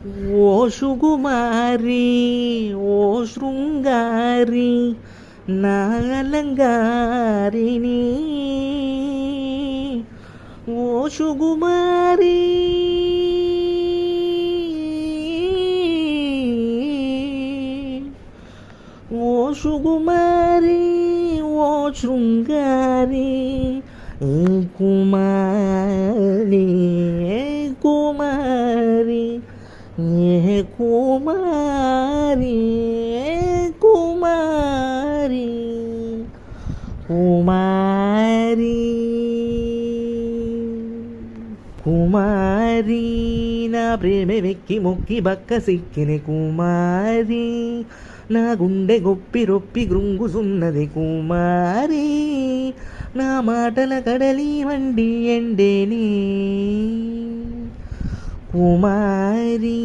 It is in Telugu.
ఓ సుకుమారి ఓ శృంగారి నా అలంగారిణి ఓ సుకుమారి ఓ సుకుమారి ఓ శృంగారి ఏ కుమారి ఏ కుమారి ఏ కుమారి ఏ కుమారి కుమారి కుమారి నా ప్రేమ వెక్కి మొక్కి బక్క సిక్కిన కుమారి నా గుండె గొప్పి రొప్పి గృంగుసున్నది కుమారి నా మాటల కడలి వండి ఎండేని కుమారి.